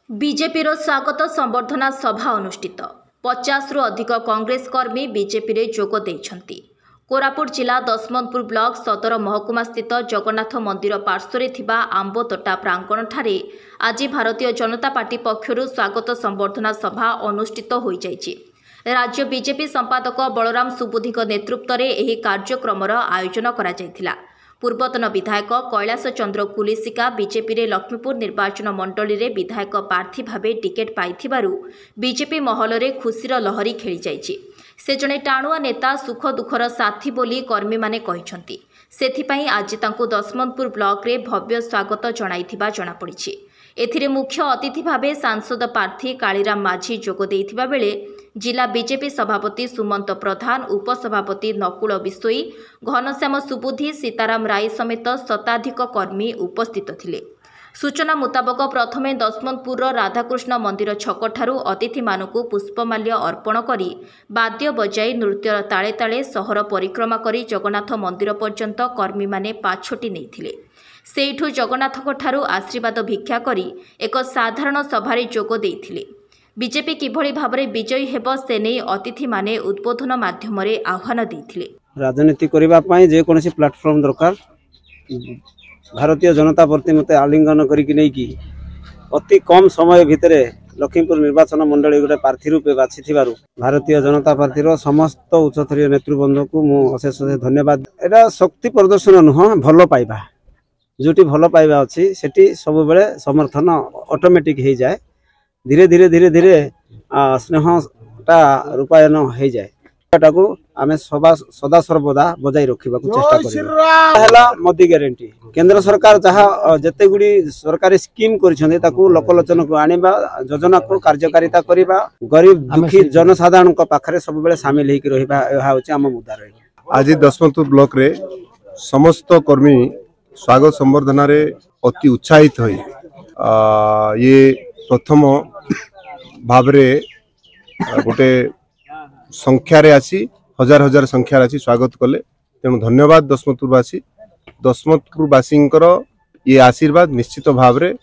BJP स्वागत संबर्धना सभा अनुष्ठित 50 रु अधिक कांग्रेस कर्मी बीजेपी रे जोग देइछंती। कोरापुट जिला दशमंतपुर ब्लॉक सदर महकुमा स्थित जगन्नाथ मंदिर पार्श्व थिबा आंबतोटा प्रांगण ठारे आज भारतीय जनता पार्टी पक्षरु स्वागत संबर्धना सभा अनुष्ठित होई जायछि। राज्य बीजेपी संपादक बलराम सुबुधी नेतृत्व में एही कार्यक्रमर आयोजन करा जायथिला। पूर्वतन विधायक कैलाश चंद्र कुलिसिका बीजेपी रे लक्ष्मीपुर निर्वाचन मंडली रे विधायक प्रार्थी भावे टिकेट पाइथिबारु बीजेपी महल रे खुशीर लहरी खेली जायछि। से जणे टाणुआ नेता सुख दुखर साथी बोली कर्मी माने कहिसंती। सेथिपई आज तांको दशमंतपुर ब्लॉक रे भव्य स्वागत जणाइथिबा जणा पड़िछि। एथिरे मुख्य अतिथि भावे सांसद प्रार्थी कालीराम माझी जोग देइथिबा बेले जिला बीजेपी सभापति सुमंत प्रधान, उपसभापति नकुल बिशोई, घनश्याम सुबुधी, सीताराम राय समेत शताधिक कर्मी उपस्थित थिले। सूचना मुताबक प्रथमे दशमंतपुर राधाकृष्ण मंदिर छकठारु अतिथि मानकु पुष्पमाल्य अर्पण करी वाद्य बजाई नृत्यर ताले ताले सहर परिक्रमा करी जगन्नाथ मंदिर पर्यंत कर्मी माने पाछोटी नेइथिले। सेठु जगन्नाथଙ୍କଠାରୁ आशीर्वाद भिक्षा करी एक साधारण सभारे जोग देइथिले। बीजेपी किभଳି भाबरे विजयी हेब से नै अतिथि माने उद्बोधन माध्यम रे आह्वान देइथिले। राजनीति करिबा पई जे कोनोसी प्लेटफॉर्म दरकार भारतीय जनता प्रति मते आलिंगन करिकि नै कि अति कम समय भितरे लखीमपुर निर्वाचन मंडली गोटे प्रार्थी रूपे बाछिथिबारु भारतीय जनता पार्टी रो समस्त उच्चस्तरीय नेतृवृंद को मु अशेष धन्यवाद। एटा शक्ति प्रदर्शन नुह भलो पाइबा जोटी भलो पाइबा अछि सेठी सब बेले समर्थन ऑटोमेटिक हो जाए। धीरे धीरे धीरे धीरे स्नेहटा रूपायन हो जाए। आमे सदा सर्वदा बजाई रखा चेष्टा करा। मोदी ग्यारंटी केंद्र सरकार जहाँ जिते गुड़ी सरकारी स्कीम लोकलोचन को आनिबा योजना को कार्यकारिता करिबा गरीब दुखी जनसाधारण पाखरे सब बेले सामिल होकर रहिबा एहा होची आम मुद्दा रही। आज दशमंतपुर ब्लॉक रे समस्त कर्मी स्वागत संबर्धना रे अति उत्साहित होई ये प्रथम भावरे गोटे संख्यार आसी हजार हजार संख्यार आसी स्वागत कले। तेणु धन्यवाद दशमंतपुरवासी। दशमंतपुरवासी ये आशीर्वाद निश्चित भावरे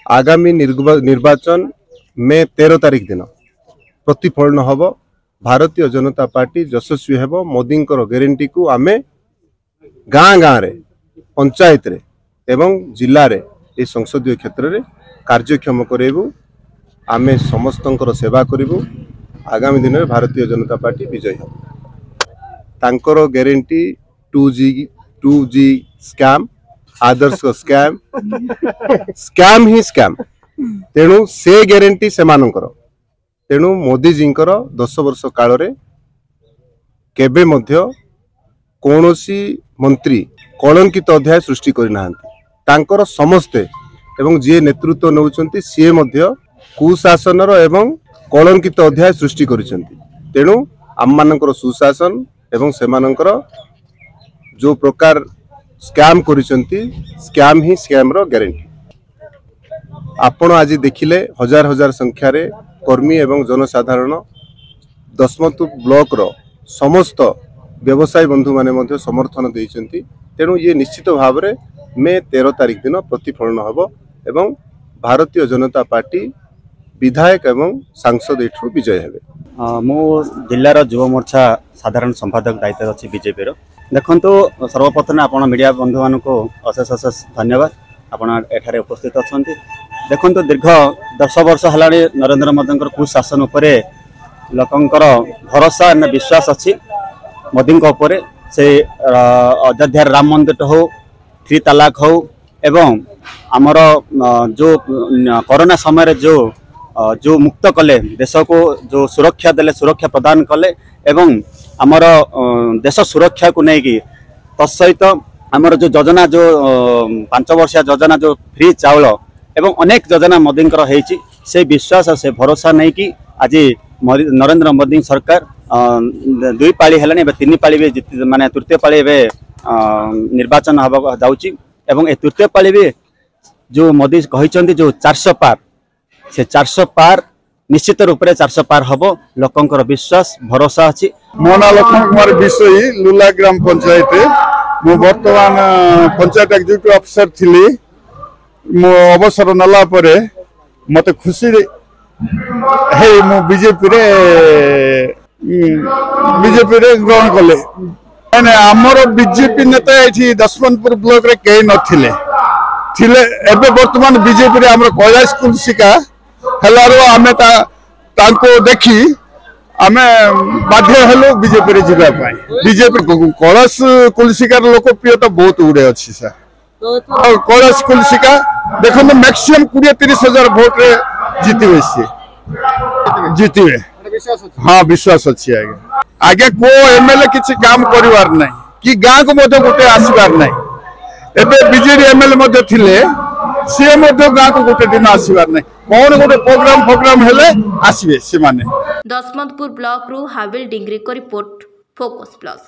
आगामी निर्वाचन मे 13 तारिख दिन प्रतिफलन हब। भारतीय जनता पार्टी यशस्वी हेब। मोदी ग्यारंटी को आमे गाँ गाँ रे पंचायत रे एवं जिले रे ए संसदीय क्षेत्र रे कार्यक्षम करेबू। आमे समस्तंकर सेवा करिबू। आगामी दिन में भारतीय जनता पार्टी विजयी हो। तांकर ग्यारंटी 2G स्कैम आदर्श स्कैम स्कैम ही स्कैम। तेणु से ग्यारंटी से मानकर तेणु मोदी जी 10 वर्ष काल रे केबे मध्य कोनोसी मंत्री कलंकित अध्याय सृष्टि करना तांकर समस्ते एवं जे नेतृत्व नौचंती सी मध्य कुशासनर एवं कलंकित अध्याय सृष्टि करिसेंती। तेणु आम मानकर सुशासन एवं सेमानकर जो प्रकार स्कैम करिसेंती स्कैम ही स्कैम रो ग्यारंटी। आपण आज देखिले हजार हजार संख्या रे कर्मी एवं जनसाधारण दशमंतपुर ब्लॉक रो समस्त व्यवसायी बंधु माने मध्य समर्थन देइसेंती। तेणु ये निश्चित भाव रे मे 13 तारिख दिन प्रतिफलन हबो एवं भारतीय जनता पार्टी विधायक एवं सांसद एठू विजय हेबे। मो जिल्लार युवा मोर्चा साधारण संपादक दायित्व अच्छी बीजेपी देखो। सर्वप्रथम आपण मीडिया बंधु मान को अशेष अशेष धन्यवाद। आपण एठारे उपस्थित अच्छा देखो। दीर्घ 10 वर्ष है नरेंद्र मोदी कुशासन उपरे लोकंकर भरोसा विश्वास अच्छी मोदी से अयोध्या राम मंदिर हो 3 तलाक हो एवं आमर जो कोरोना समय जो मुक्त कले देश को जो सुरक्षा देले सुरक्षा प्रदान कले एवं आमर देश सुरक्षा को लेकिन तत्सहित आमर जो योजना जो 5 वर्षिया योजना जो फ्री चाउल एवं अनेक योजना मोदी से विश्वास से भरोसा नहीं कि आज नरेंद्र मोदी सरकार 2 पाली है 3 पाली भी माने तृतीय पाली निर्वाचन हवा जाउची एवं ए तृतीय पाली भी जो मोदी कहते जो 400 पार से 400 पार निश्चित रूप से 400 पार हम लोकंकर विश्वास भरोसा अच्छी। मो ना लक्ष्मण कुमार बिशोई लुला ग्राम पंचायत मु वर्तमान पंचायत एग्जीक्यूटिव ऑफिसर थी। मो अवसर नला परे मत खुशी है मु बीजेपी रे ग्रहण कले आमर बीजेपी नेता ये दशमनपुर ब्लॉक रे कई नथिले थिले एबे वर्तमान बीजेपी रे हमर कैलाश कुलसिका हेलारो आमे तांको देखी आमे बाध्य हेलो बीजेपी रे जिबा पाई बीजेपी कैलाश कुलसिकार लोकप्रियता बहुत गुड़े अच्छी सर कैलाश कुलसिका देखो मैक्सिमम 20-30 हजार भोट रे जीतवे हाँ विश्वास अच्छी आगे को एमएलए किसी काम करिवार नहीं कि गाँ को मध्य गोटे आसबार नहीं एबे बीजेडी एमएलए मध्य थिले सी मध्य गाँ को गोटे दिन आसबार नहीं कौन गोटे प्रोग्राम हेले आसबे से माने दशमंतपुर ब्लॉक रु हाविल डिंगरी को रिपोर्ट फोकस प्लस।